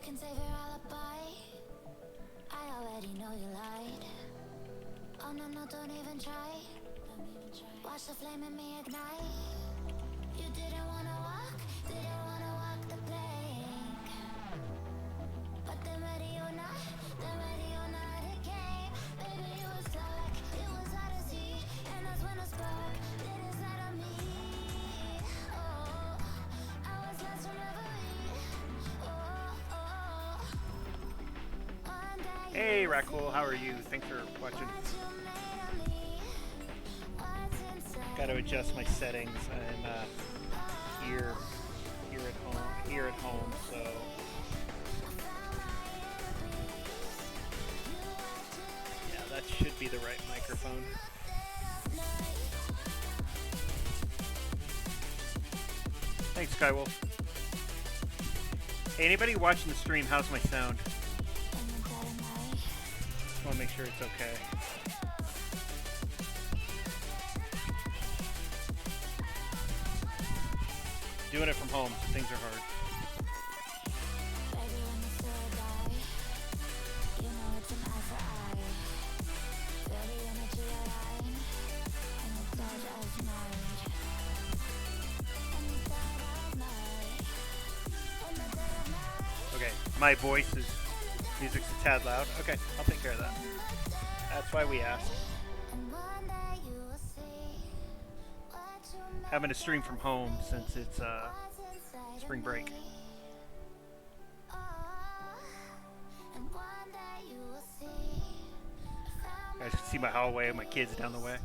can save your alibi. I already know you lied. Oh no, no, don't even try. Watch the flame in me ignite. You didn't wanna walk the plank. But then ready or not, it came. Baby, it was dark, it was Odyssey. And that's when the spark lit inside of me. Oh, I was lost from reverie. Oh, oh. One day Hey, Rackle, how are you? Thanks for watching. Got to adjust my settings. I'm here at home, so. Yeah, that should be the right microphone. Thanks, Skywolf. Hey, anybody watching the stream, how's my sound? Just want to make sure it's okay. Doing it from home, so things are hard. Okay, my voice is, music's a tad loud. Okay, I'll take care of that. That's why we asked. Having to stream from home since it's spring break. You guys can see my hallway, my kids down the way.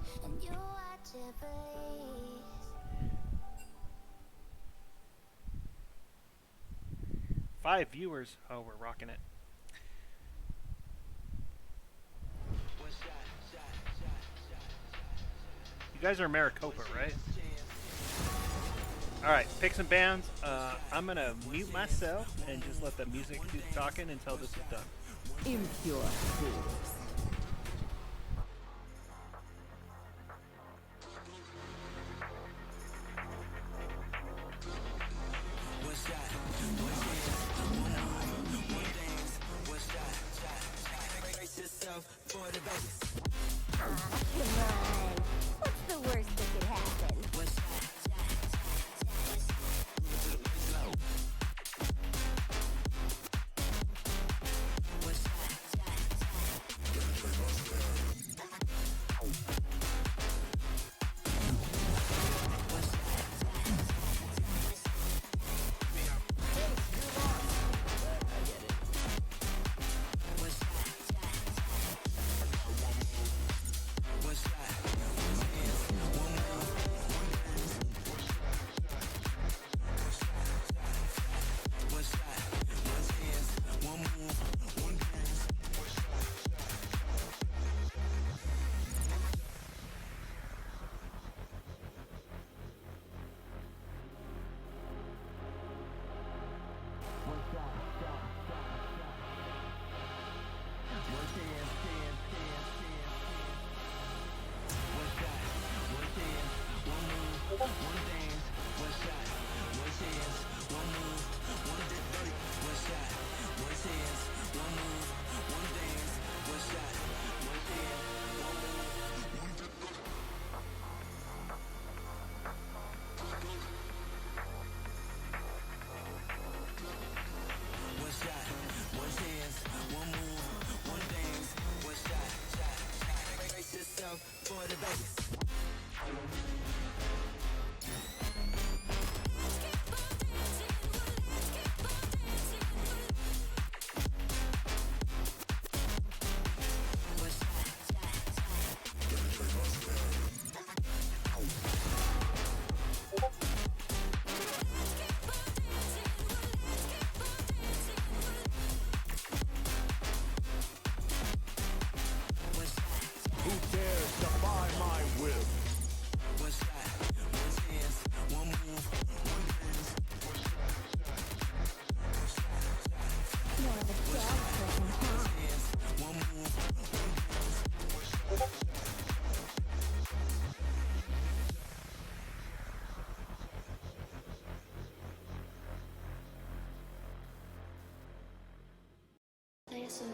5 viewers. Oh, we're rocking it. You guys are Maricopa, right? Alright, picks and bands. I'm going to mute myself and just let the music do the talking until this is done. Impure fools. Come on. What's the worst that could happen?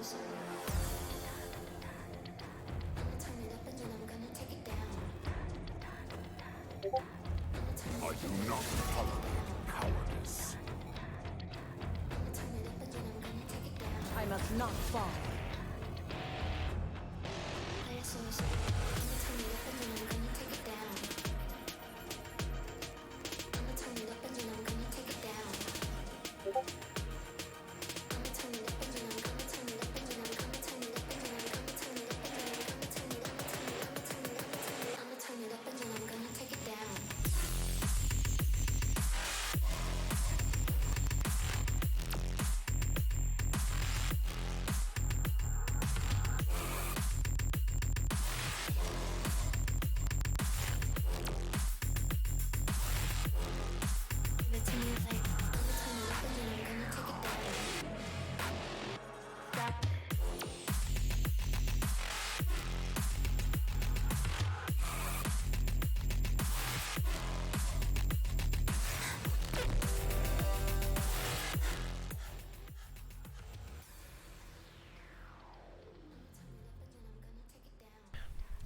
I do not tolerate cowardice. I must not fall.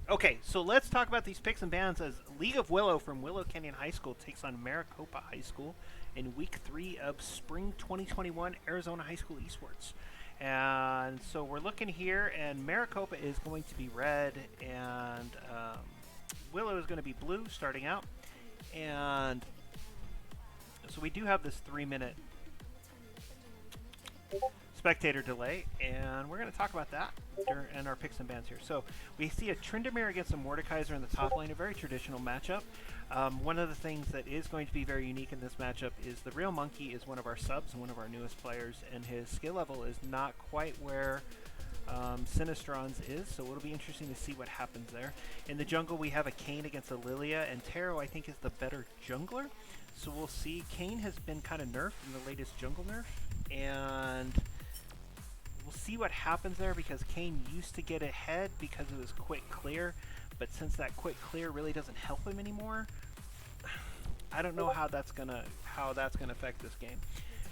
Okay, so let's talk about these picks and bans as League of Willow from Willow Canyon High School takes on Maricopa High School in Week 3 of Spring 2021 Arizona High School Esports. And so we're looking here, and Maricopa is going to be red, and Willow is going to be blue starting out. And so we do have this 3-minute spectator delay, and we're going to talk about that in our picks and bans here. So we see a Tryndamere against a Mordekaiser in the top lane, a very traditional matchup. One of the things that is going to be very unique in this matchup is the Real Monkey is one of our subs and one of our newest players, and his skill level is not quite where Sinistron's is, so it'll be interesting to see what happens there. In the jungle, we have a Kayn against a Lilia, and Taro, I think, is the better jungler. So we'll see. Kayn has been kind of nerfed in the latest jungle nerf, and we'll see what happens there because Kayn used to get ahead because of his quick clear, but since that quick clear really doesn't help him anymore, I don't know how that's gonna affect this game.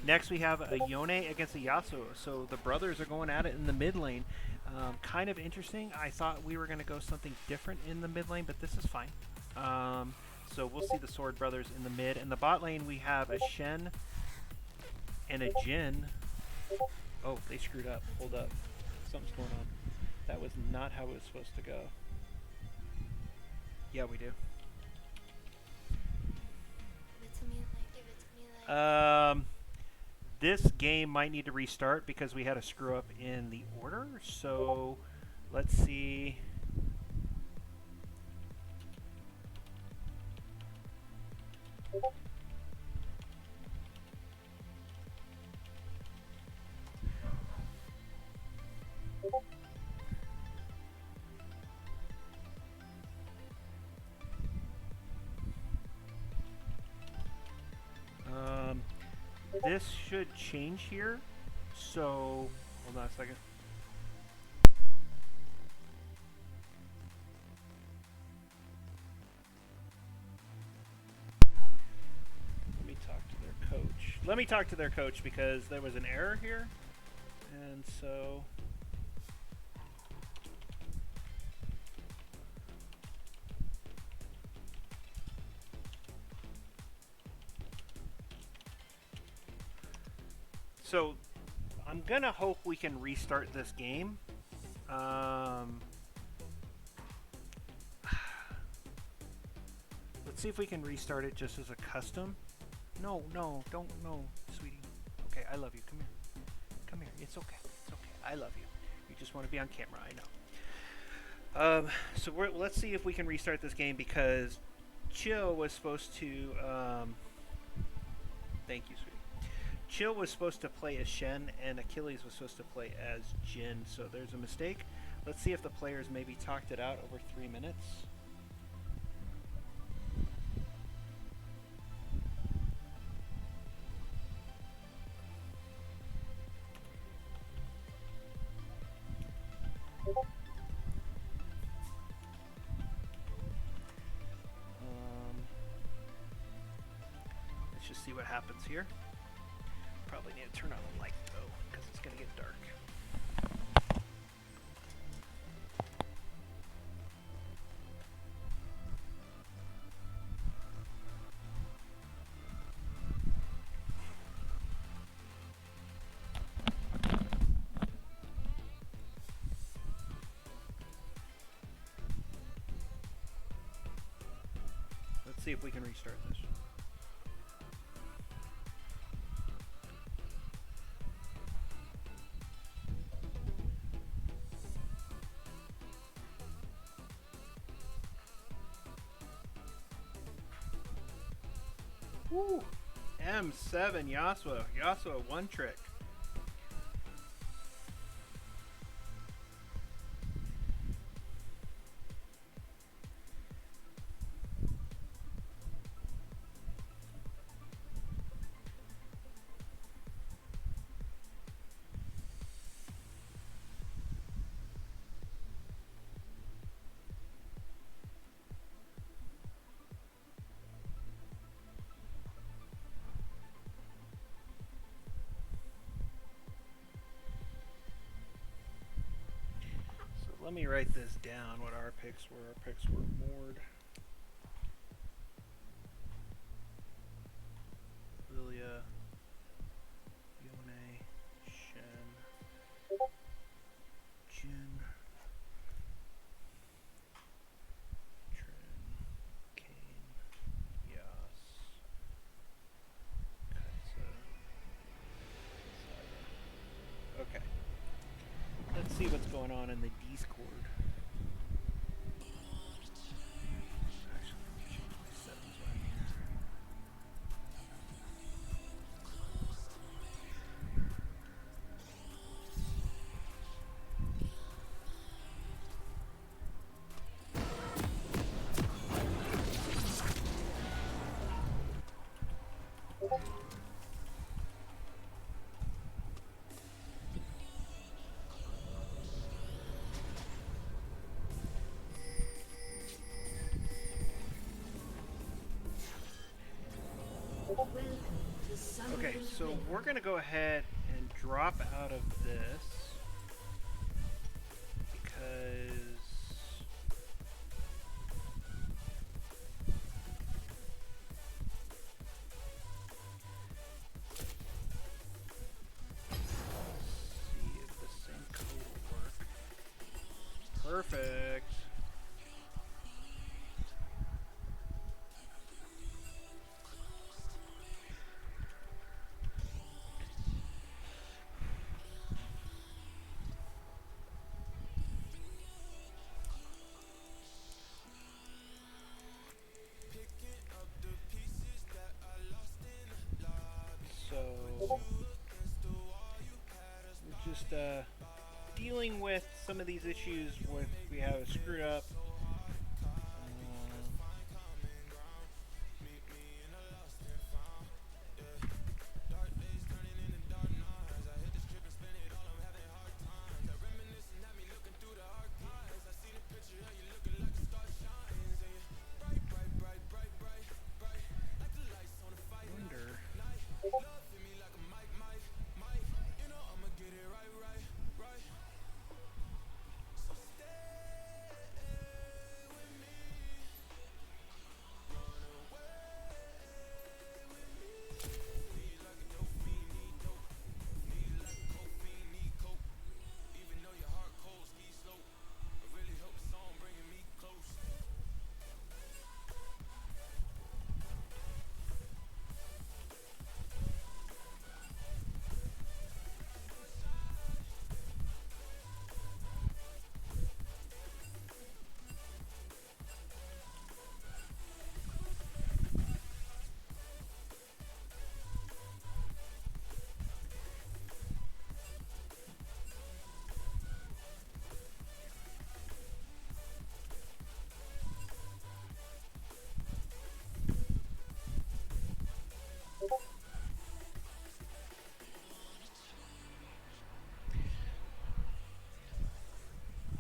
Next, we have a Yone against a Yasuo. So the brothers are going at it in the mid lane. Kind of interesting. I thought we were going to go something different in the mid lane, but this is fine. So we'll see the Sword brothers in the mid. In the bot lane, we have a Shen and a Jhin. Oh, they screwed up. Hold up. Something's going on. That was not how it was supposed to go. Yeah, we do. This game might need to restart because we had a screw up in the order. So let's see. This should change here, so hold on a second. Let me talk to their coach. Let me talk to their coach because there was an error here, and so I'm gonna hope we can restart this game. Let's see if we can restart it just as a custom. No, don't, sweetie. Okay, I love you. Come here. Come here. It's okay. It's okay. I love you. You just want to be on camera. I know. So let's see if we can restart this game because Chill was supposed to. Thank you, sweetie. Chill was supposed to play as Shen, and Achilles was supposed to play as Jhin, so there's a mistake. Let's see if the players maybe talked it out over 3 minutes. Let's just see what happens here. Probably need to turn on the light though, because it's going to get dark. see if we can restart this. Woo! M7 Yasuo. Yasuo one trick. Let me write this down, what our picks were. Our picks were Mord, Lilia, Yone, Shen, Jin, Trin, Kane, Yas, Kai'Sa, Syra. Okay. Let's see what's going on in the Discord. Actually, let me change my settings right here. Okay, so we're going to go ahead and drop out of this because see if the sync code will work. Perfect. So we're just dealing with some of these issues with we have a screwed up wonder.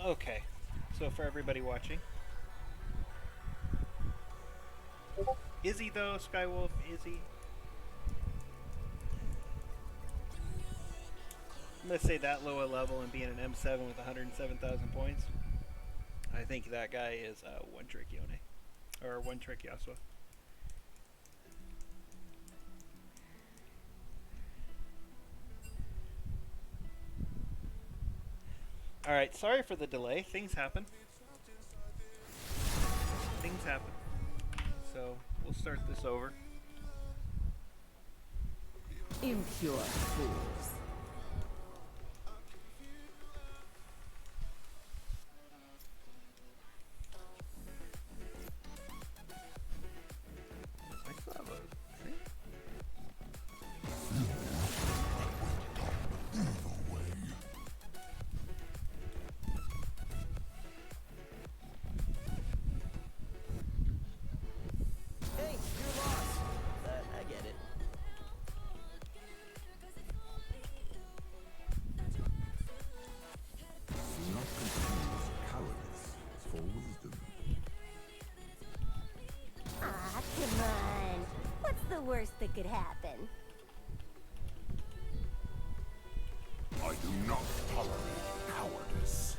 Okay, so for everybody watching, is he though, Skywolf? Is he? I'm gonna say that low a level and being an M7 with 107,000 points. I think that guy is one trick Yone, or one trick Yasuo. Alright, sorry for the delay. Things happen. Things happen. So, we'll start this over. Impure fools. I still have a thing. Hey, you're lost. I get it. Do not confuse cowardice for wisdom. Ah, come on. What's the worst that could happen? I do not tolerate cowardice.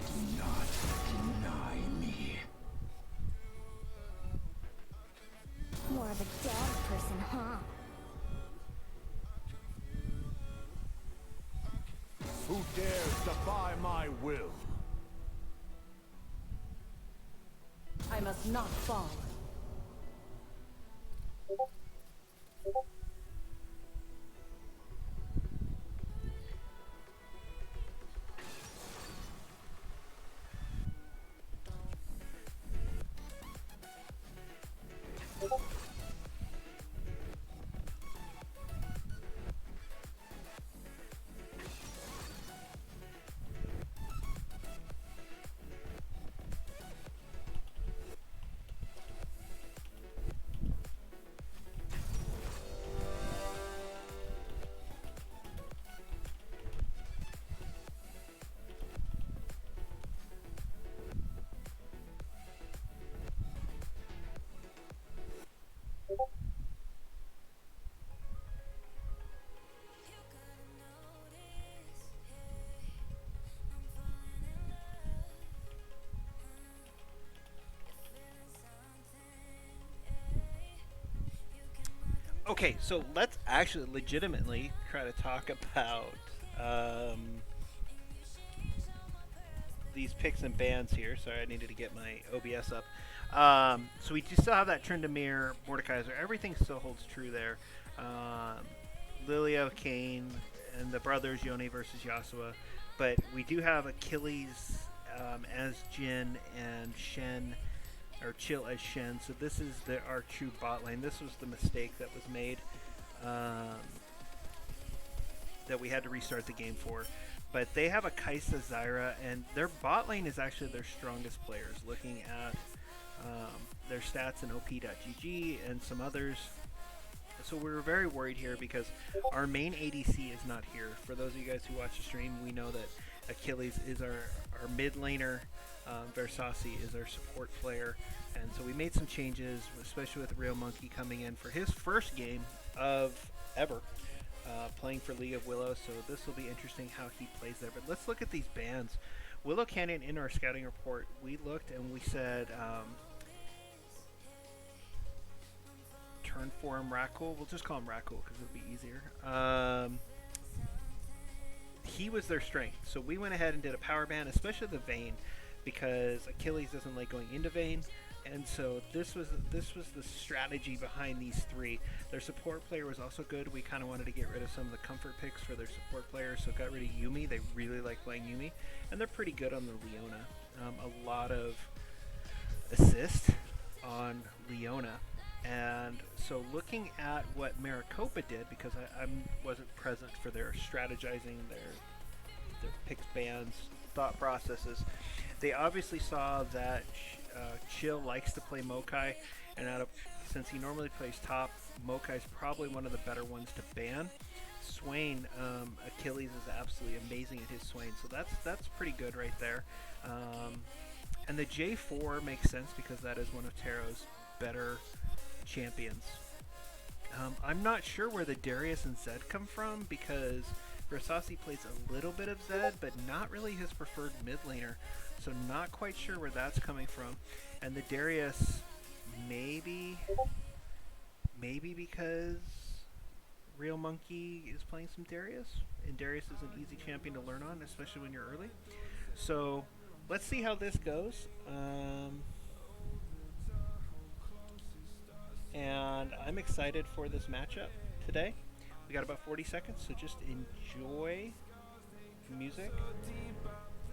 Do not deny me. More of a dog person, huh? Who dares defy my will? I must not fall. Okay, so let's actually legitimately try to talk about these picks and bans here. Sorry, I needed to get my OBS up. So we do still have that Tryndamere, Mordekaiser. Everything still holds true there. Lilia, Kane, and the brothers Yone versus Yasuo. But we do have Achilles as Jin and Shen, or Chill as Shen. So this is our true bot lane. This was the mistake that was made that we had to restart the game for. But they have a Kaisa Zyra, and their bot lane is actually their strongest players. Looking at their stats in op.gg and some others. So we were very worried here because our main ADC is not here. For those of you guys who watch the stream, we know that Achilles is our mid laner. Versace is our support player. And so we made some changes, especially with Real Monkey coming in for his first game of ever. Playing for League of Willow, so this will be interesting how he plays there. But let's look at these bans. Willow Canyon, in our scouting report, we looked and we said turn for him Rakul. We'll just call him Rakul because it'll be easier. He was their strength, so we went ahead and did a power ban, especially the Vayne, because Achilles doesn't like going into Vayne. And so this was the strategy behind these three. Their support player was also good. We kind of wanted to get rid of some of the comfort picks for their support players, so got rid of Yuumi. They really like playing Yuumi, and they're pretty good on the Leona. A lot of assist on Leona. And so looking at what Maricopa did, because I wasn't present for their strategizing, their picks, bans, thought processes, they obviously saw that Chill likes to play Mokai, and since he normally plays top, Mokai is probably one of the better ones to ban. Swain, Achilles is absolutely amazing at his Swain, so that's pretty good right there. And the J4 makes sense because that is one of Taro's better champions. I'm not sure where the Darius and Zed come from because Versace plays a little bit of Zed, but not really his preferred mid laner. So not quite sure where that's coming from. And the Darius, maybe because Real Monkey is playing some Darius, and Darius is an easy champion to learn on, especially when you're early. So let's see how this goes. And I'm excited for this matchup today. We got about 40 seconds, so just enjoy the music.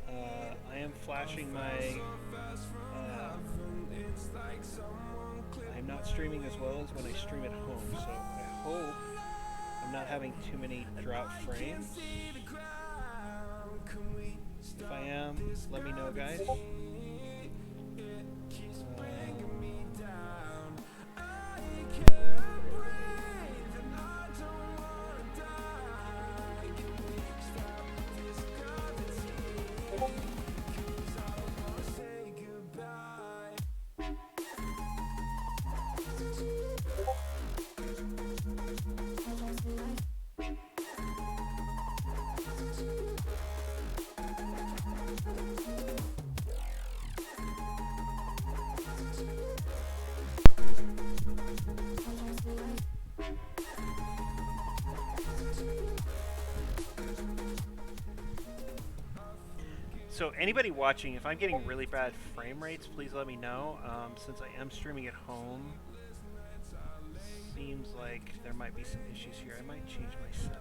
I am flashing my... I'm not streaming as well as when I stream at home, so I hope I'm not having too many drop frames. If I am, let me know, guys. So anybody watching, if I'm getting really bad frame rates, please let me know. Since I am streaming at home, seems like there might be some issues here. I might change my settings.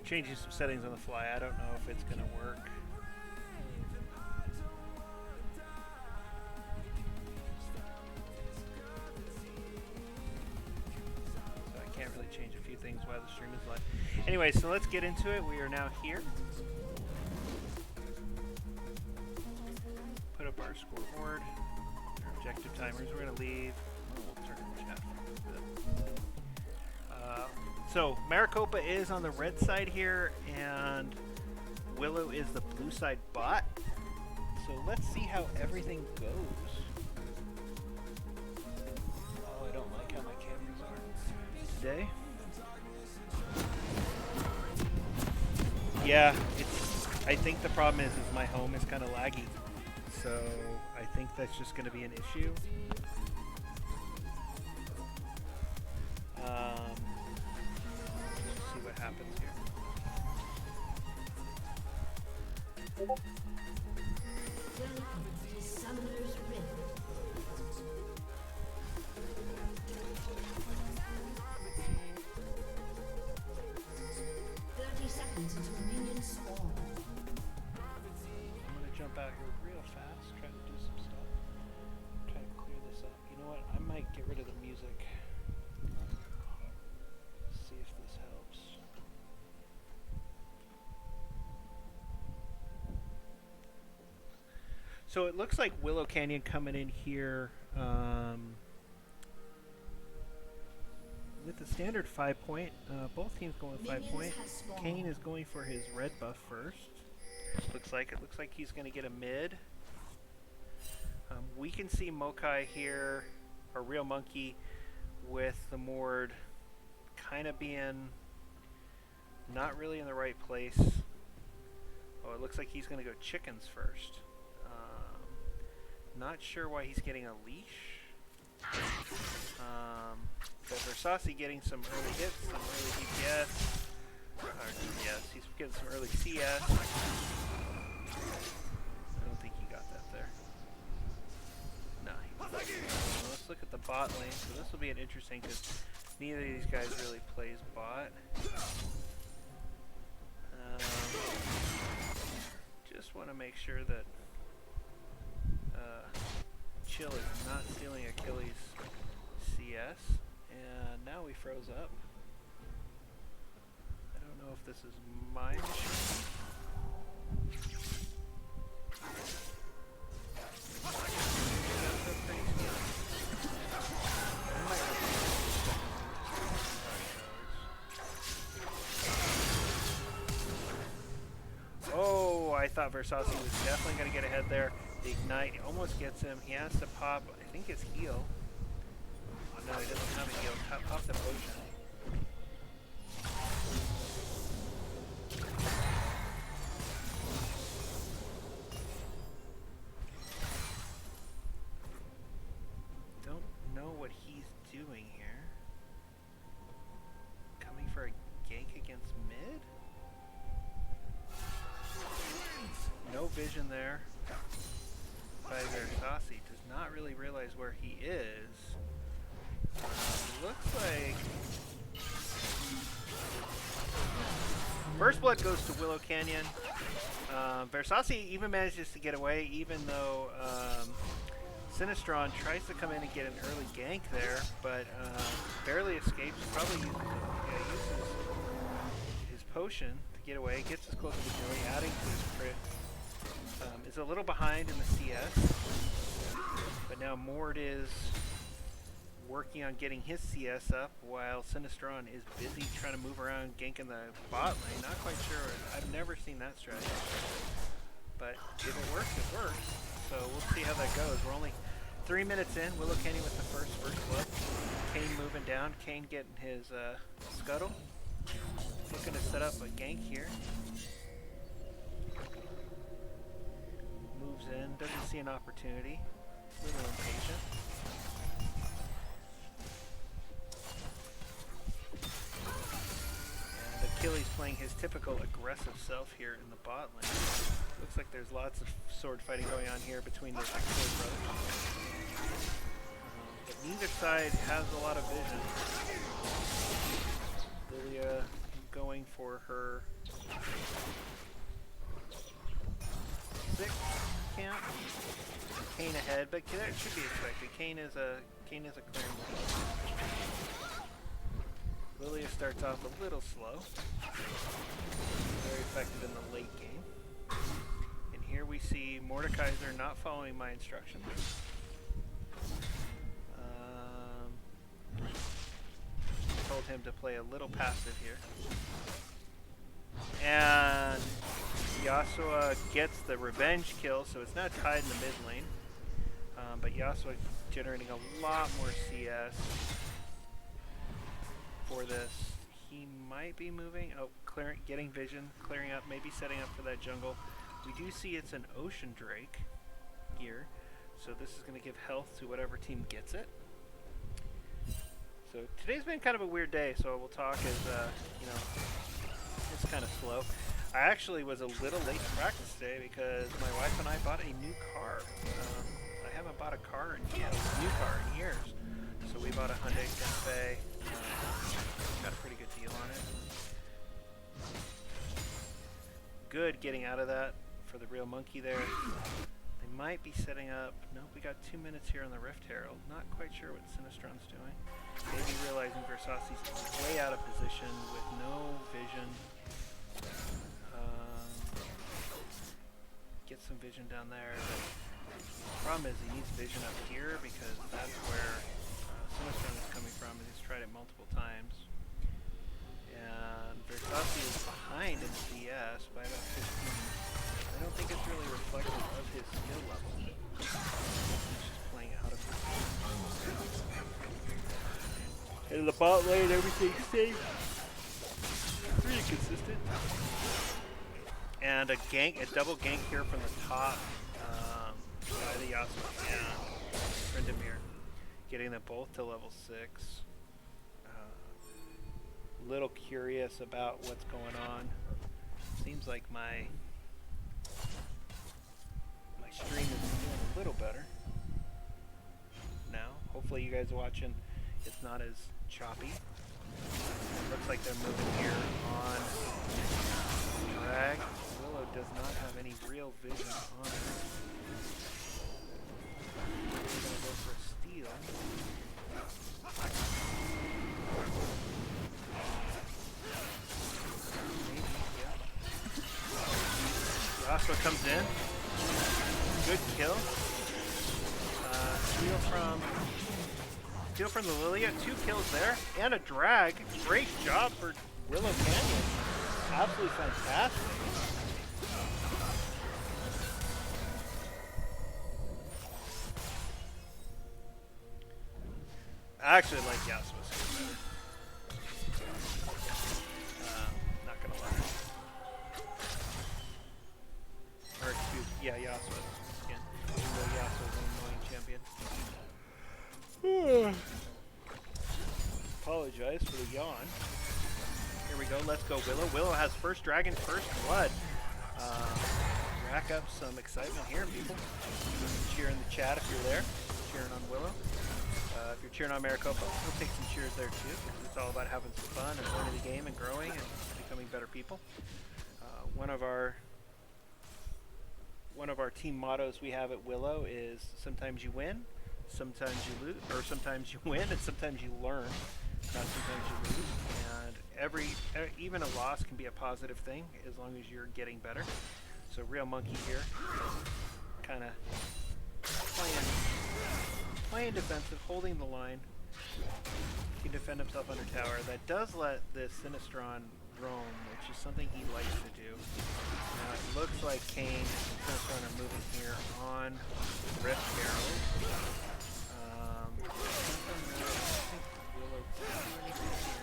Changing some settings on the fly. I don't know if it's going to work. So I can't really change a few things while the stream is live. Anyway, so let's get into it. We are now here. Put up our scoreboard. Our objective timers. We're going to leave. We'll turn chat. So Maricopa is on the red side here, and Willow is the blue side bot. So let's see how everything goes. Oh, I don't like how my cameras are today. Yeah, I think the problem is my home is kind of laggy. So I think that's just going to be an issue. What happens here. Summoner's Rift. 30 seconds until minions spawn. I'm gonna jump out here real fast, try to do some stuff. Try to clear this up. You know what? I might get rid of the music. See if this helps. So it looks like Willow Canyon coming in here with the standard 5-point. Both teams going 5-point. Kane is going for his red buff first. Looks like he's going to get a mid. We can see Mokai here, or Real Monkey, with the Mord kind of being not really in the right place. Oh, it looks like he's going to go chickens first. Not sure why he's getting a leash. But Versace getting some early hits, some early DPS. Or DPS, he's getting some early CS. I don't think he got that there. No, he didn't. Let's look at the bot lane. So this will be an interesting because neither of these guys really plays bot. Just want want to make sure that Chill is not stealing Achilles' CS, and now we froze up. I don't know if this is my mission. Oh, I thought Versace was definitely going to get ahead there. The Ignite almost gets him. He has to pop, I think, his heal. Oh, no, he doesn't have a heal. Pop the potion. Don't know what he's doing here. Coming for a gank against mid? No vision there by Versace. Does not really realize where he is. Looks like First Blood goes to Willow Canyon. Versace even manages to get away, even though Sinistron tries to come in and get an early gank there, but barely escapes. Probably uses his potion to get away. Gets as close as Billy, adding to his crit. Is a little behind in the CS, but now Mord is working on getting his CS up while Sinistron is busy trying to move around ganking the bot lane. Not quite sure. I've never seen that strategy, but if it works, it works. So we'll see how that goes. We're only 3 minutes in. Willow Canyon with the first blood. Kane moving down. Kane getting his scuttle. Looking to set up a gank here. Moves in, doesn't see an opportunity. A little impatient. And Achilles playing his typical aggressive self here in the bot lane. Looks like there's lots of sword fighting going on here between the Achilles brothers. But neither side has a lot of vision. Lilia going for her 6 camp. Kane ahead, but that should be expected. Kane is a clearing lead. Lilia starts off a little slow. Very effective in the late game. And here we see Mordekaiser not following my instructions. Told him to play a little passive here. And Yasuo gets the revenge kill, so it's not tied in the mid lane. But Yasuo generating a lot more CS for this. He might be moving. Oh, getting vision, clearing up, maybe setting up for that jungle. We do see it's an Ocean Drake here, so this is going to give health to whatever team gets it. So today's been kind of a weird day, so we'll talk as, you know, it's kind of slow. I actually was a little late to practice today because my wife and I bought a new car. I haven't bought a car in years. So we bought a Hyundai Santa Fe. Got a pretty good deal on it. Good getting out of that for the real monkey there. They might be setting up. Nope, we got 2 minutes here on the Rift Herald. Not quite sure what Sinistron's doing. Maybe realizing Versace's way out of position with no vision. Get some vision down there. But the problem is he needs vision up here because that's where Sinistron is coming from, and he's tried it multiple times. And Versace is behind in CS by about 15. I don't think it's really reflective of his skill level. He's just playing out of position. In the bot lane, everything's safe. Pretty consistent. And a double gank here from the top by the Yasuo and Trindamere, getting them both to level 6. Little curious about what's going on. Seems like my stream is doing a little better now. Hopefully you guys are watching. It's not as choppy. Looks like they're moving here on drag. Willow does not have any real vision on it. We're gonna go for a steal. Maybe, yeah. Yasuo comes in. Good kill. Steal from the Lilia. 2 kills there. And a drag. Great job for Willow Canyon. Absolutely fantastic. I actually like Yasuo's better. Not gonna lie. Or excuse, yeah, Yasuo skin. Even though Yasuo's an annoying champion. Apologize for the yawn. Here we go. Let's go, Willow. Willow has first dragon, first blood. Rack up some excitement here, people. Cheer in the chat if you're there. Cheering on Willow. If you're cheering on Maricopa, we'll take some cheers there too. It's all about having some fun and learning the game and growing and becoming better people. One of our team mottos we have at Willow is sometimes you win, sometimes you lose, or sometimes you win and sometimes you learn, not sometimes you lose. And even a loss can be a positive thing as long as you're getting better. So Real Monkey here, kind of playing defensive, holding the line. He can defend himself under tower. That does let the Sinistron roam, which is something he likes to do. Now it looks like Kane and Sinistron are moving here on Rift Herald. I don't think Willow can do anything here.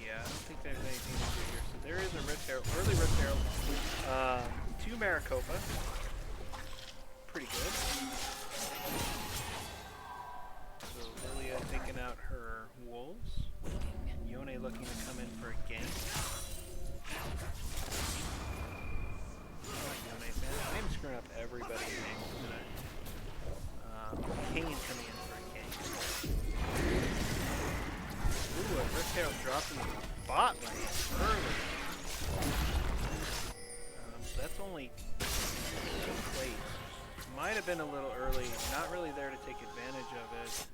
Yeah, I don't think there's anything to do here. So there is a Rift Herald, early Rift Herald. 2 Maricopa. Pretty good. So Lilia taking out her wolves. Yone looking to come in for a gank. Yone fan. I'm screwing up everybody's names tonight. Kane coming in for a gank. Ooh, a Rift Herald dropped in the bot lane early. That's only 2 plates. Might have been a little early, not really there to take advantage of it.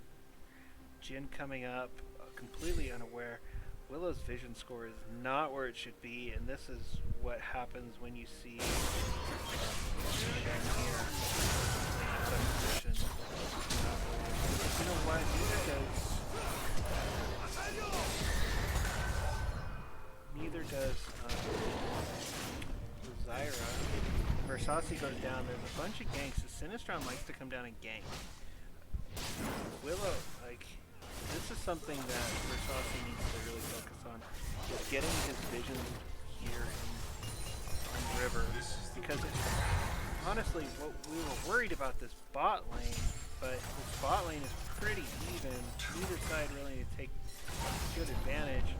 Jin coming up, completely unaware. Willow's vision score is not where it should be, and this is what happens when you see Shen here out of position. You know what? Neither does Zyra. Versace goes down. There's a bunch of ganks. The Sinistron likes to come down and gank. Willow, like, this is something that Versace needs to really focus on. Is getting his vision here on River. Because honestly, what we were worried about this bot lane, but this bot lane is pretty even. Neither side really need to take good advantage.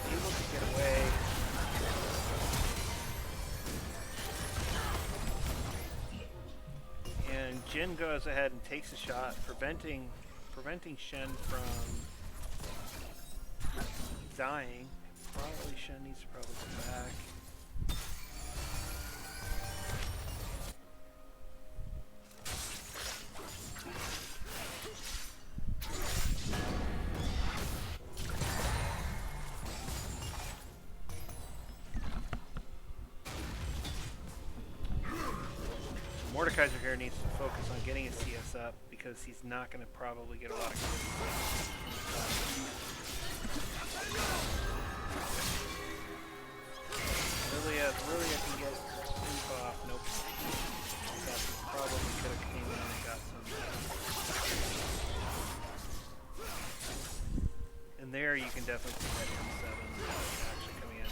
Able to get away. And Jin goes ahead and takes a shot, preventing Shen from dying. Probably Shen needs to probably go back. Mordekaiser here needs to focus on getting his CS up because he's not going to probably get a lot of kills. Lilia can get info off. Nope. That probably could have came in and got some. And there you can definitely see that M7 actually coming in.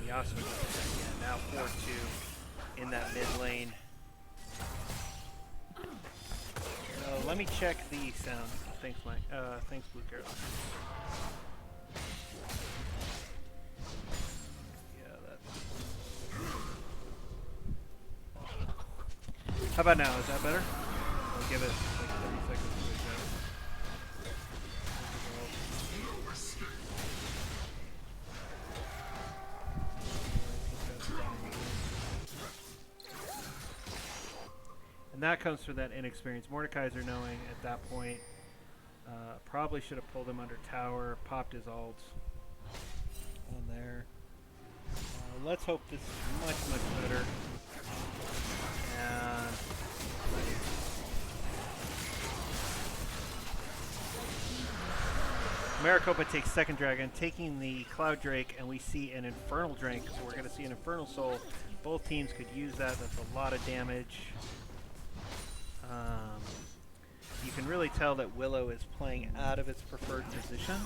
Yasuo again, now 4-2 in that mid lane. Let me check the sound. Thanks, Mike. Thanks, Blue Girl. Yeah, that's How about now? Is that better? I'll give it like 30 seconds to adjust. And that comes from that inexperienced Mordekaiser knowing at that point, probably should have pulled him under tower, popped his ult on there. Let's hope this is much, much better. And Maricopa takes second dragon, taking the Cloud Drake, and we see an Infernal Drake, so we're going to see an Infernal Soul. Both teams could use that. That's a lot of damage. You can really tell that Willow is playing out of its preferred position,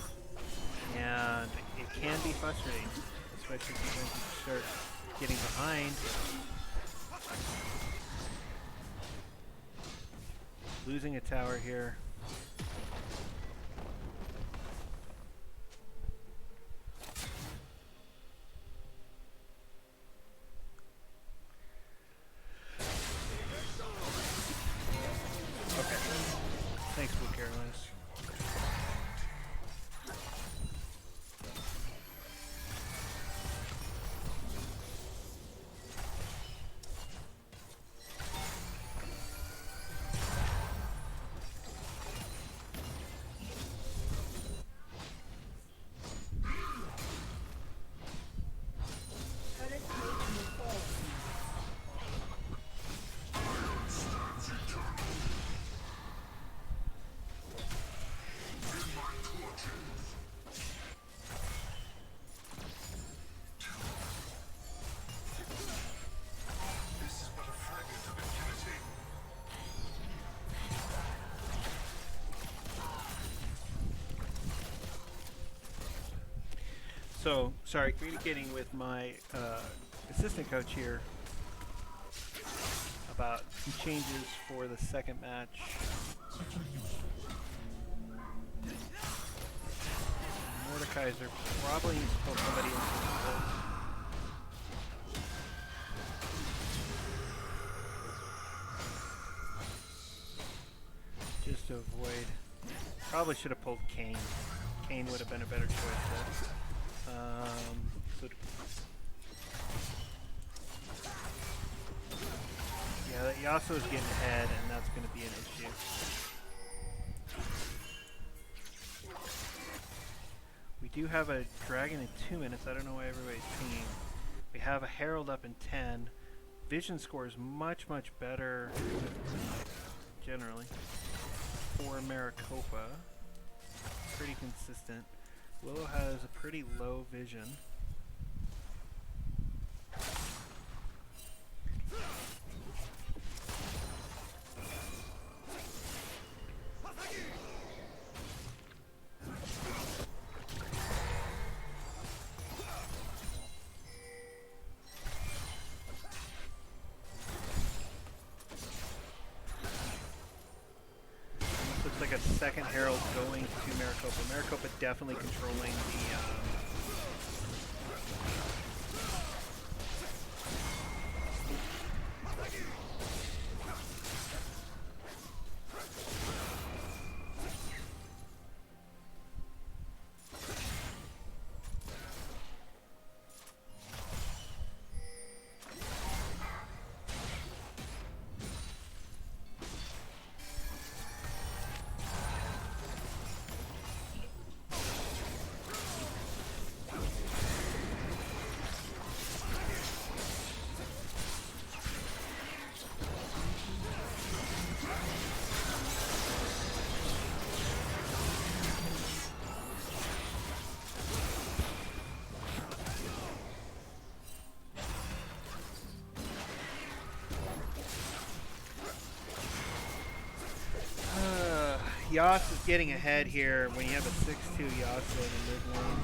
and it can be frustrating, especially if you start getting behind. Losing a tower here. Okay. Thanks, Blue Carolinas. So, sorry, communicating with my assistant coach here about some changes for the second match. Mordekaiser probably needs to pull somebody into the ult. Just to avoid. Probably should have pulled Kane. Kane would have been a better choice there. So yeah, that Yasuo is getting ahead, and that's going to be an issue. We do have a dragon in 2 minutes. I don't know why everybody's pinging. We have a Herald up in 10. Vision score is much, much better, generally, for Maricopa. Pretty consistent. Willow has a pretty low vision. Looks like a second Herald going to Maricopa. Maricopa definitely controlling the Yas is getting ahead here when you have a 6-2 Yasuo in the mid lane.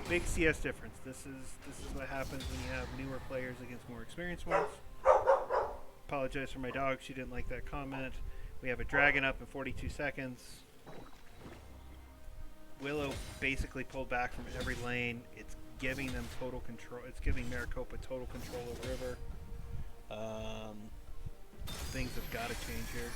Big CS difference. This is what happens when you have newer players against more experienced ones. Apologize for my dog. She didn't like that comment. We have a dragon up in 42 seconds. Willow basically pulled back from every lane. It's giving them total control. It's giving Maricopa total control of river. Things have got to change here.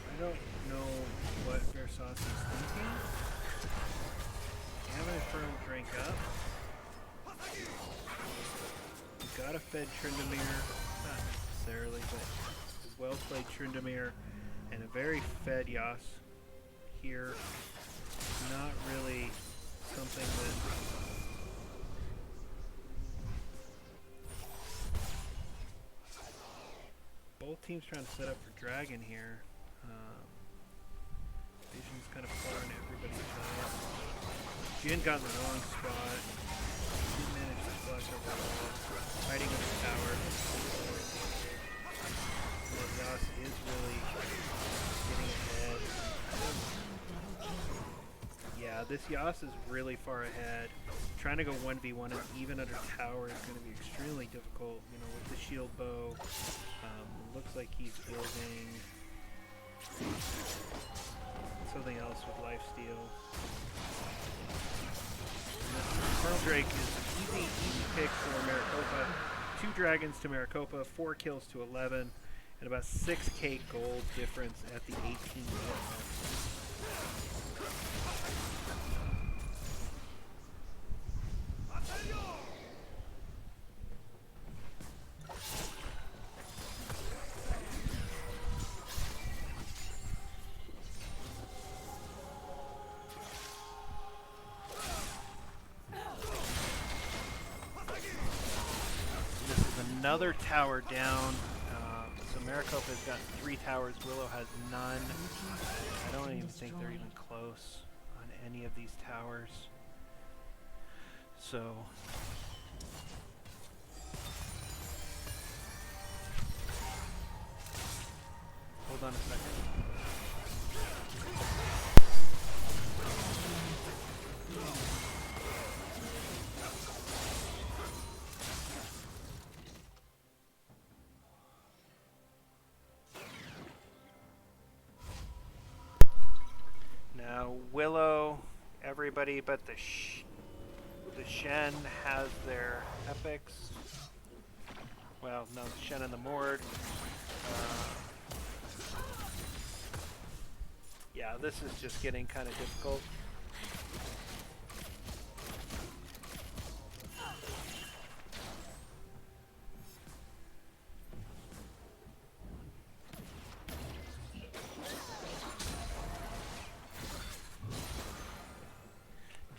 I don't know what Versace is thinking. Have a firm drink up. We've got a fed Tryndamere, not necessarily, but a well played Tryndamere and a very fed Yas here. Not really something that both teams trying to set up for Dragon here. Vision's kind of far in everybody's way. Jin got in the wrong spot. Didn't manage to flush over the wall. Fighting up the tower. Well, Yas is really getting ahead. Yeah, this Yas is really far ahead. Trying to go 1v1 and even under tower is going to be extremely difficult, you know, with the shield bow. Looks like he's building something else with lifesteal. Pearl Drake is an easy pick for Maricopa. 2 dragons to Maricopa, 4 kills to 11, and about 6k gold difference at the 18 mark. Another tower down. So Maricopa's got 3 towers. Willow has none. I don't even think they're even close on any of these towers. So hold on a second. Now Willow, everybody but the Shen has their epics. Well, no, the Shen and the Mord. Yeah, this is just getting kind of difficult.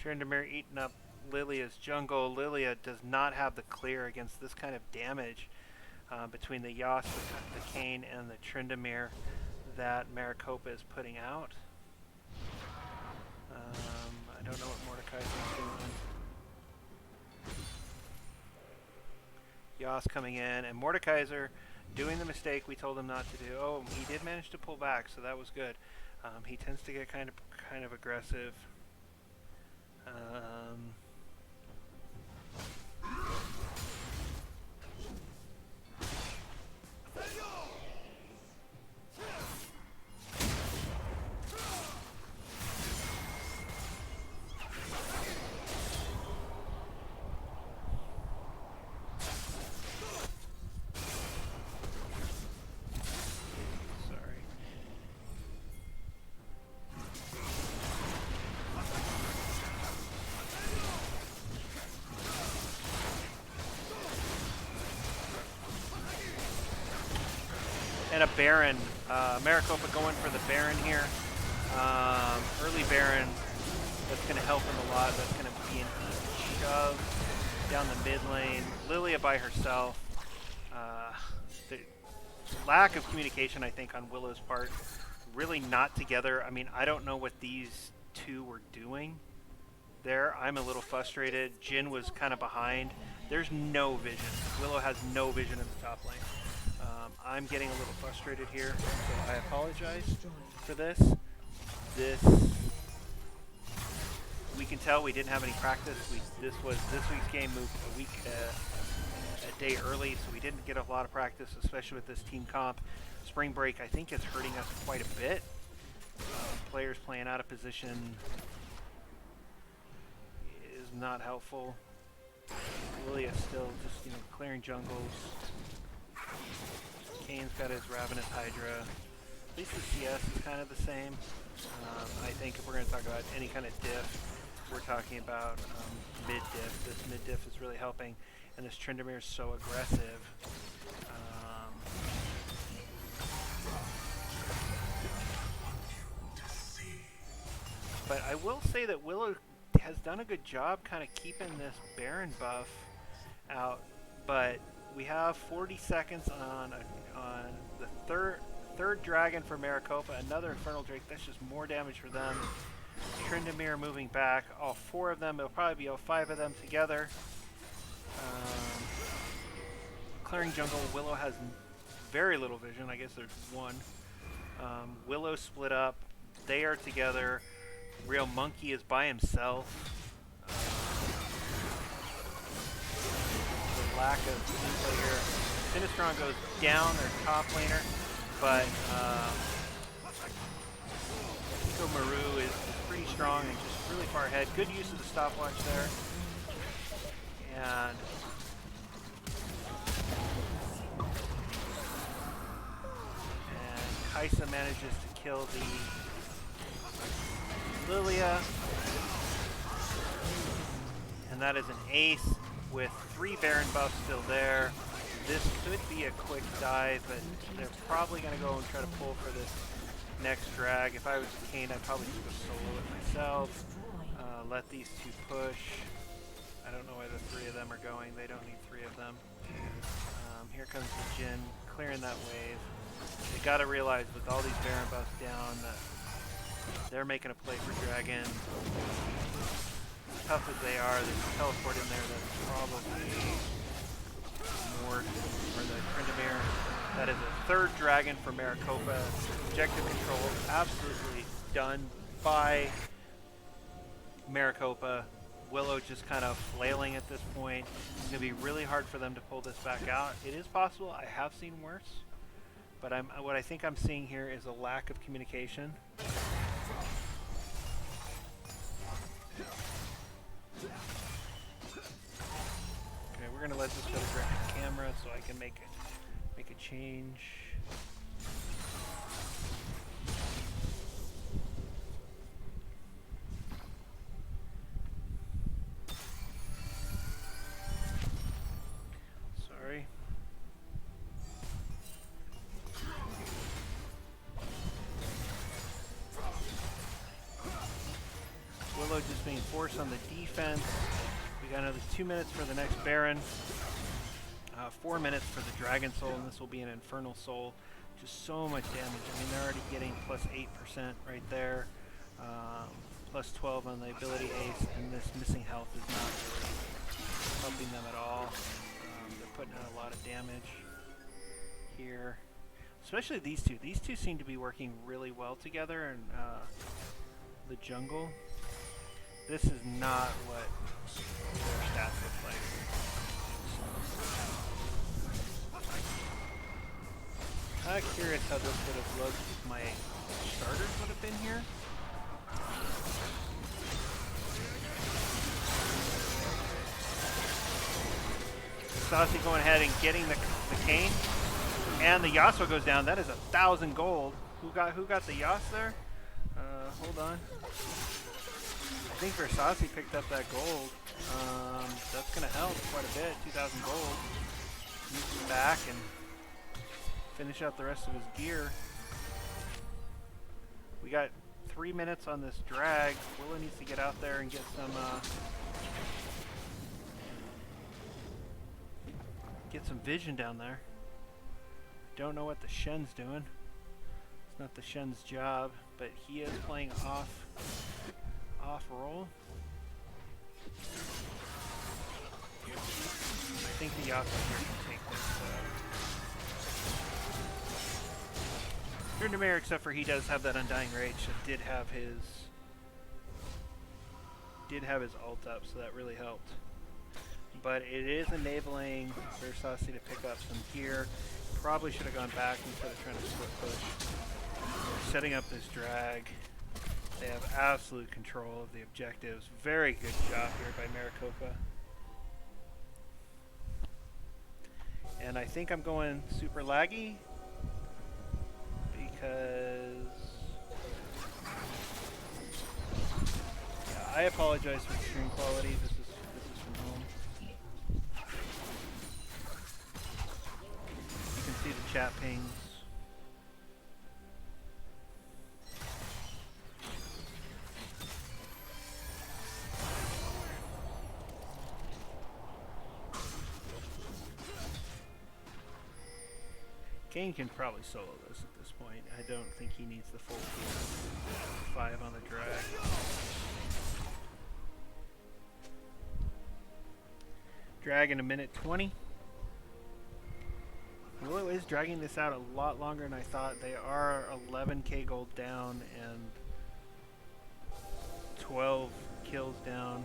Tryndamere eating up Lilia's jungle. Lilia does not have the clear against this kind of damage between the Yas, the Kayn, and the Tryndamere that Maricopa is putting out. I don't know what Mordekaiser's doing. Yas coming in, and Mordekaiser doing the mistake we told him not to do. Oh, he did manage to pull back, so that was good. He tends to get kind of aggressive. And a Baron. Maricopa going for the Baron here. Early Baron. That's going to help him a lot. That's going to be an easy shove down the mid lane. Lilia by herself. The lack of communication, I think, on Willow's part. Really not together. I mean, I don't know what these two were doing. there. I'm a little frustrated. Jin was kind of behind. There's no vision. Willow has no vision in the top lane. I'm getting a little frustrated here, so I apologize for this. We can tell we didn't have any practice. This week's game moved a day early, so we didn't get a lot of practice, especially with this team comp. Spring break, I think, is hurting us quite a bit. Players playing out of position is not helpful. Lily's still just, clearing jungles. Kane's got his Ravenous Hydra. At least the CS is kind of the same. I think if we're going to talk about any kind of diff, we're talking about mid-diff. This mid-diff is really helping, and this Tryndamere is so aggressive. But I will say that Willow has done a good job kind of keeping this Baron buff out, but we have 40 seconds on the third dragon for Maricopa, another Infernal Drake. That's just more damage for them. Tryndamere moving back, all 4 of them. It'll probably be all 5 of them together. Clearing jungle. Willow has very little vision. I guess there's 1. Willow split up. They are together. Real Monkey is by himself. The lack of teamplay here. Sinistron goes down, their top laner, but Pico Maru is pretty strong and just really far ahead. Good use of the stopwatch there. And Kaisa manages to kill the Lilia, and that is an ace with 3 Baron buffs still there. This could be a quick dive, but they're probably going to go and try to pull for this next drag. If I was Kane, I'd probably just go solo it myself. Let these 2 push. I don't know where the 3 of them are going. They don't need 3 of them. Here comes the Jin, clearing that wave. They got to realize with all these Baron buffs down that they're making a play for Dragon. As tough as they are, they can teleport in there. That's probably more for the Tryndamere. That is a 3rd dragon for Maricopa. Objective control absolutely done by Maricopa. Willow just kind of flailing at this point. It's going to be really hard for them to pull this back out. It is possible. I have seen worse. But what I think I'm seeing here is a lack of communication. Okay, we're gonna let this go to direct camera so I can make a change. Sorry. Willow just being forced on the defense. We got another 2 minutes for the next Baron. 4 minutes for the Dragon Soul, and this will be an Infernal Soul. Just so much damage. I mean, they're already getting plus 8% right there. Plus 12 on the ability ace, and this missing health is not really helping them at all. They're putting out a lot of damage here. Especially these 2. These 2 seem to be working really well together in the jungle. This is not what their stats look like. Kind of curious how this would have looked if my starters would have been here. Saucy going ahead and getting the cane, and the Yasuo goes down. That is 1,000 gold. Who got the Yas there? Hold on. I think Versace picked up that gold. That's going to help quite a bit. 2,000 gold. Use it back and finish out the rest of his gear. We got 3 minutes on this drag. Willow needs to get out there and get some vision down there. Don't know what the Shen's doing. It's not the Shen's job, but he is playing off roll. see Yasuo here can take this. Tryndamere, except for he does have that Undying Rage, that did have his ult up, so that really helped. But it is enabling Versace to pick up some gear. Probably should have gone back instead of trying to split push. They're setting up this drag. They have absolute control of the objectives. Very good job here by Maricopa. And I think I'm going super laggy because yeah, I apologize for the stream quality. This is from home. You can see the chat pings. Kane can probably solo this at this point. I don't think he needs the full 5 on the drag. Drag in a minute 20. Willow is dragging this out a lot longer than I thought. They are 11k gold down and 12 kills down.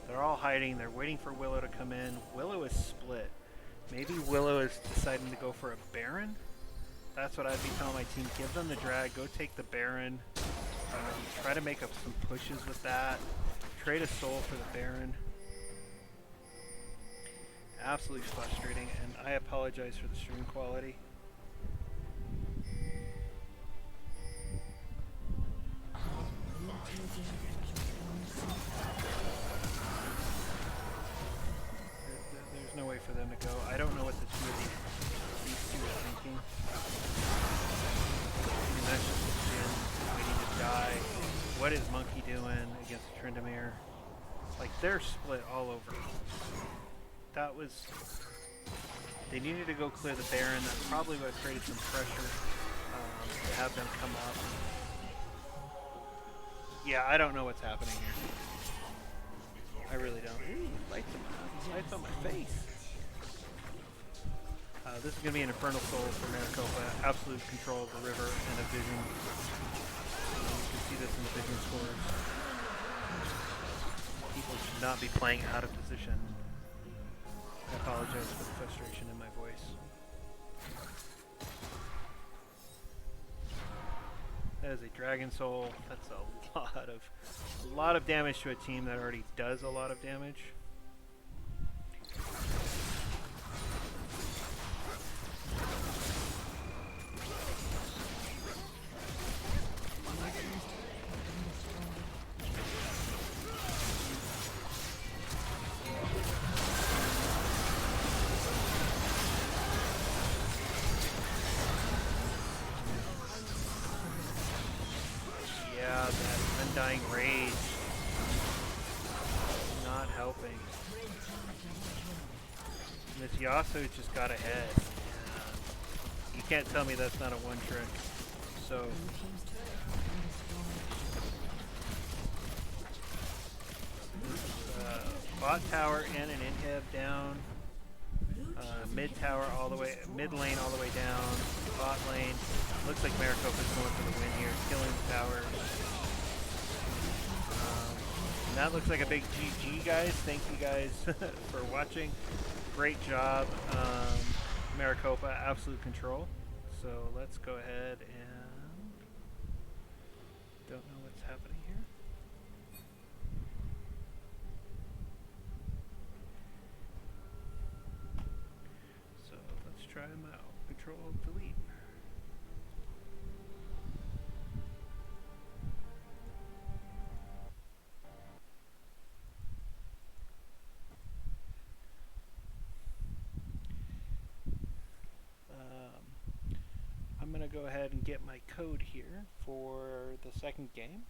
They're all hiding. They're waiting for Willow to come in. Willow is split. Maybe Willow is deciding to go for a Baron? That's what I'd be telling my team. Give them the drag. Go take the Baron. Try to make up some pushes with that. Trade a soul for the Baron. Absolutely frustrating, and I apologize for the stream quality. There's no way for them to go. I don't know what the two of these two are thinking. I mean, that's just a Jhin waiting to die. What is Monkey doing against Tryndamere? Like, they're split all over. That was... They needed to go clear the Baron. That probably would have created some pressure to have them come up. Yeah, I don't know what's happening here. I really don't. Ooh, lights on my face. This is going to be an Infernal Soul for Maricopa. Absolute control of the river and a vision. You can see this in the vision scores. People should not be playing out of position. I apologize for the frustration in my voice. That is a Dragon Soul. That's a lot of damage to a team that already does a lot of damage. Yeah, that Undying Rage. Not helping. And this Yasuo just got ahead. You can't tell me that's not a one trick. So bot tower and an inhib down. Mid tower all the way, mid lane all the way down. Bot lane. Looks like Maricopa's going for the win here, killing the tower. And that looks like a big GG, guys. Thank you guys for watching. Great job, Maricopa. Absolute control. So let's go ahead and don't know what's happening here. So let's try them out. Control delete. I'm going to go ahead and get my code here for the second game.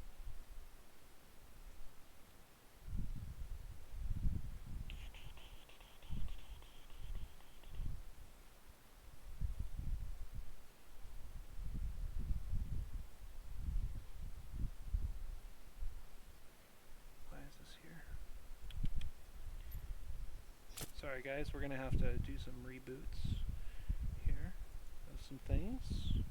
Why is this here? Sorry Sorry guys, we're gonna have to do some reboots here of some things.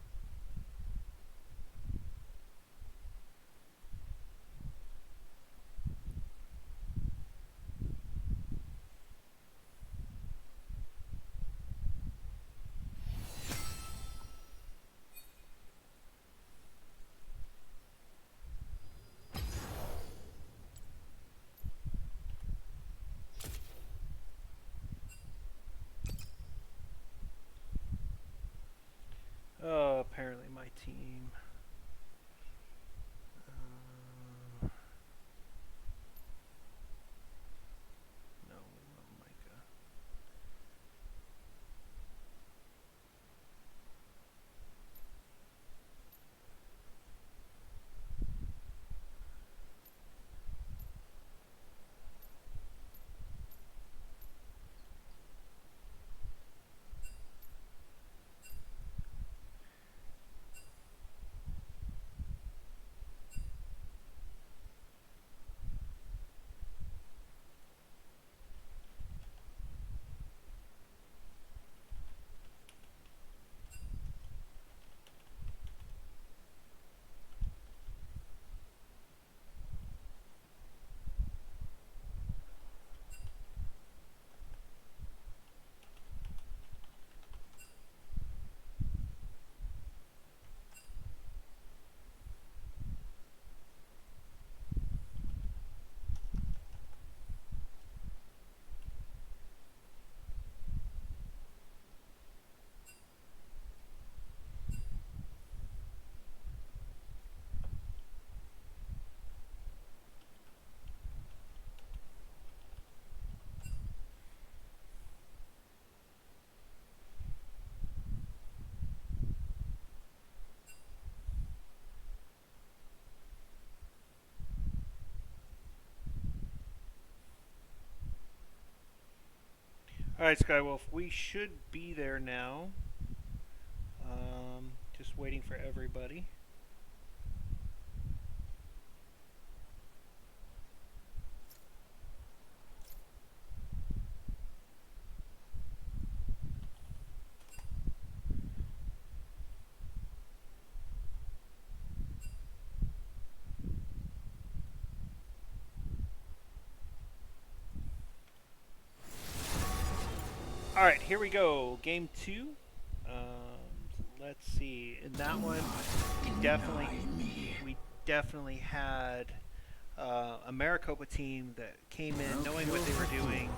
Oh, apparently my team. No, we want Micah. Alright, Skywolf, we should be there now. Just waiting for everybody. Alright, here we go. Game 2. Let's see. In that one, we definitely had a Maricopa team that came in knowing what they were doing.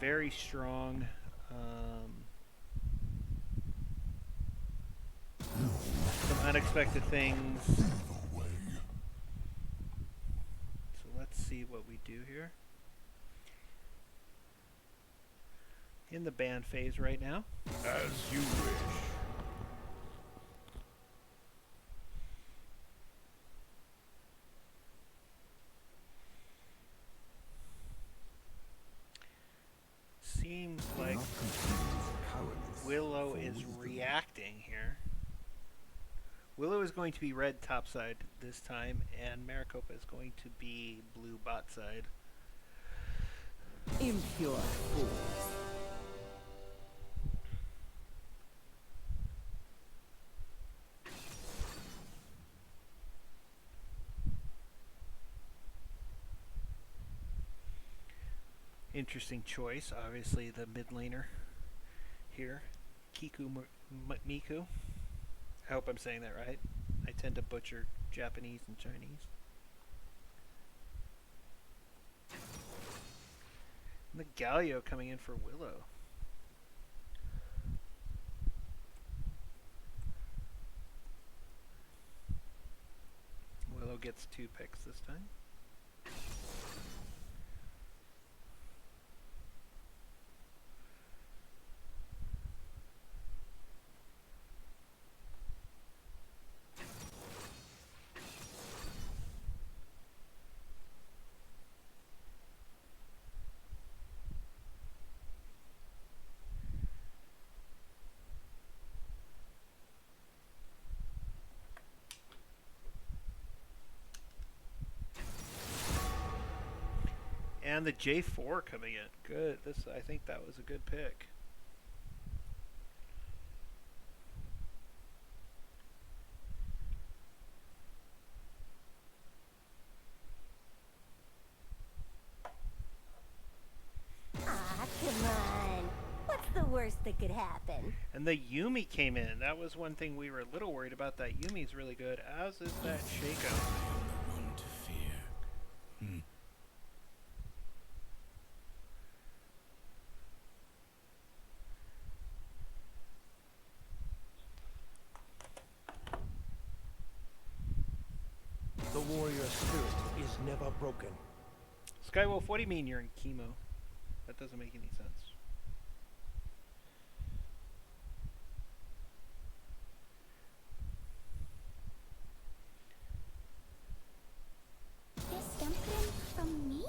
Very strong. Some unexpected things. So let's see what we do here. In the ban phase right now. As you wish. Seems like Willow is reacting here. Willow is going to be red topside this time, and Maricopa is going to be blue bot side. Impure fools. Interesting choice, obviously the mid laner here, Miku. I hope I'm saying that right. I tend to butcher Japanese and Chinese. And the Galio coming in for Willow. Willow gets 2 picks this time. And the J4 coming in. Good. I think that was a good pick. Ah, come on. What's the worst that could happen? And the Yumi came in. That was one thing we were a little worried about. That Yumi's really good, as is that Shaco. One to fear. The warrior spirit is never broken. Skywolf, what do you mean you're in chemo? That doesn't make any sense. This dumpling from me?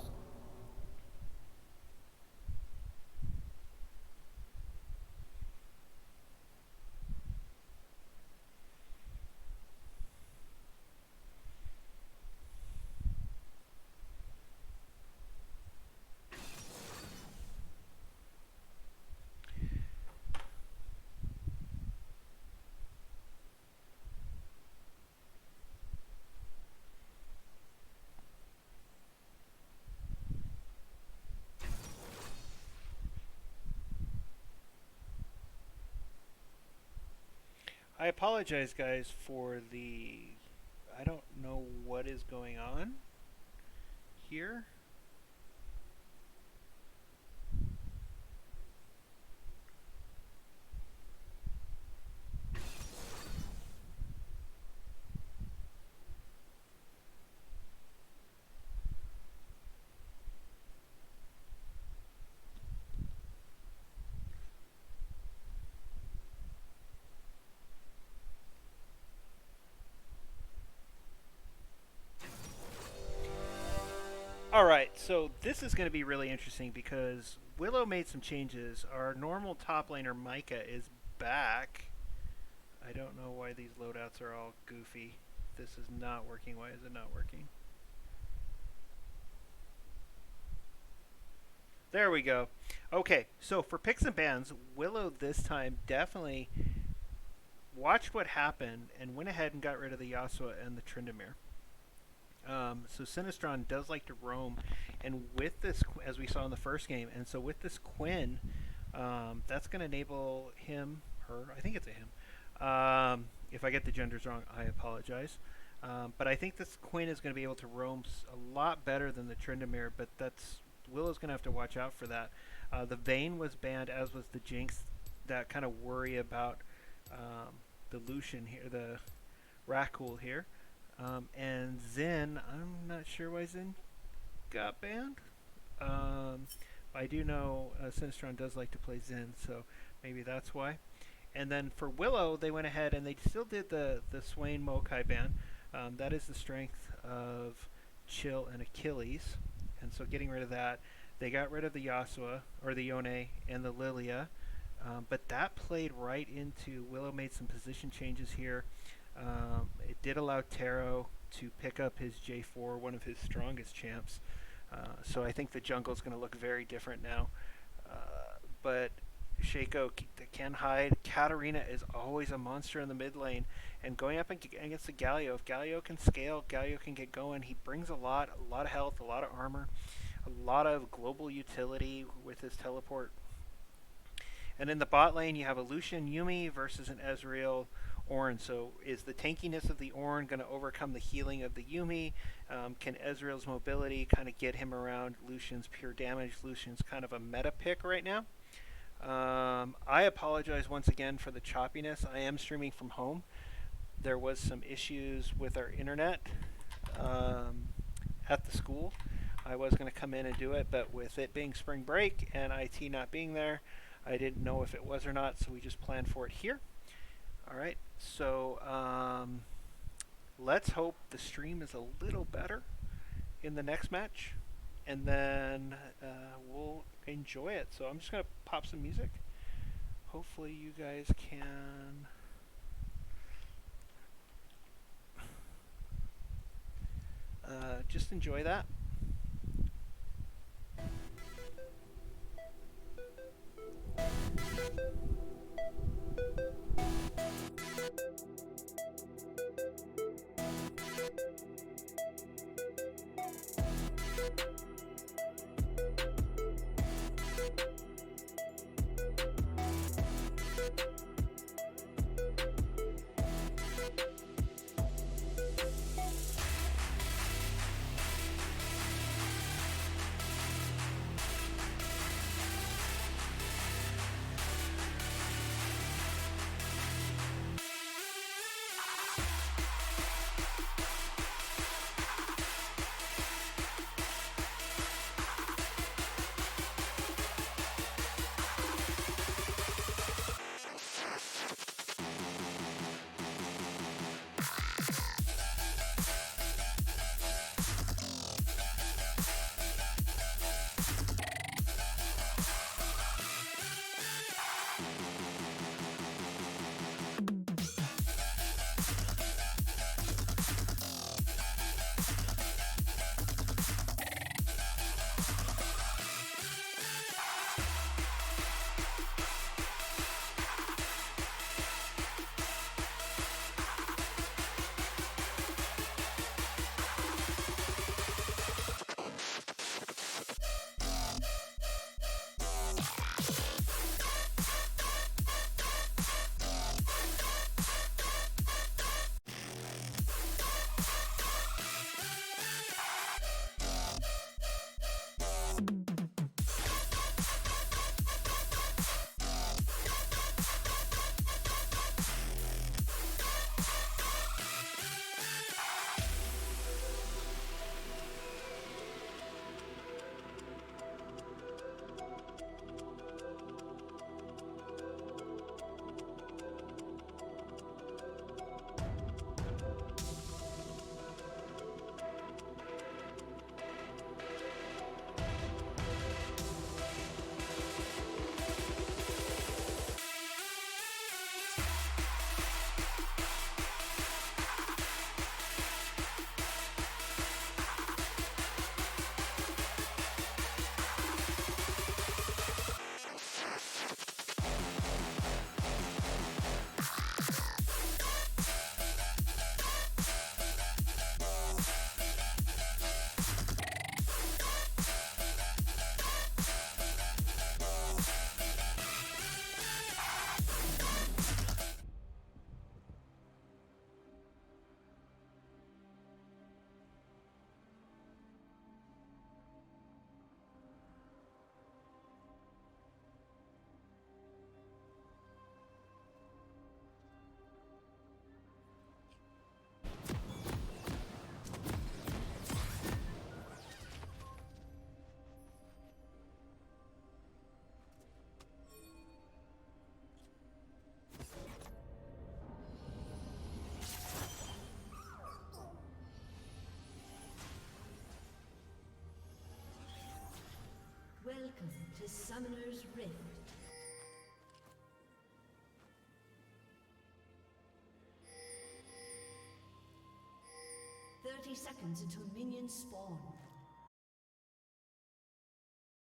I apologize, guys, for the... I don't know what is going on here. Alright, so this is going to be really interesting because Willow made some changes. Our normal top laner, Micah, is back. I don't know why these loadouts are all goofy. This is not working. Why is it not working? There we go. Okay, so for picks and bans, Willow this time definitely watched what happened and went ahead and got rid of the Yasuo and the Tryndamere. So Sinistron does like to roam, and with this, as we saw in the first game, and so with this Quinn, that's going to enable him, her, I think it's a him. If I get the genders wrong, I apologize. But I think this Quinn is going to be able to roam a lot better than the Tryndamere, but Willow's going to have to watch out for that. The Vayne was banned, as was the Jinx. That kind of worry about the Lucian here, the Rakul here. And Zen, I'm not sure why Zen got banned. I do know Sinistron does like to play Zen, so maybe that's why. And then for Willow, they went ahead and they still did the Swain Mokai ban. That is the strength of Chill and Achilles. And so getting rid of that, they got rid of the Yasuo, or the Yone, and the Lilia. But that played right into, Willow made some position changes here. It did allow Taro to pick up his J4, one of his strongest champs. So I think the jungle is going to look very different now. But Shaco can hide. Katarina is always a monster in the mid lane. And going up against the Galio, if Galio can scale, Galio can get going. He brings a lot of health, a lot of armor, a lot of global utility with his teleport. And in the bot lane, you have a Lucian Yumi versus an Ezreal Ornn. So is the tankiness of the Ornn going to overcome the healing of the Yumi? Can Ezreal's mobility kind of get him around Lucian's pure damage? Lucian's kind of a meta pick right now. I apologize once again for the choppiness. I am streaming from home. There was some issues with our internet at the school. I was going to come in and do it, but with it being spring break and IT not being there, I didn't know if it was or not, so we just planned for it here. Alright, so let's hope the stream is a little better in the next match, and then we'll enjoy it. So I'm just going to pop some music. Hopefully you guys can just enjoy that. Welcome to Summoner's Rift. "30 seconds until minions spawn.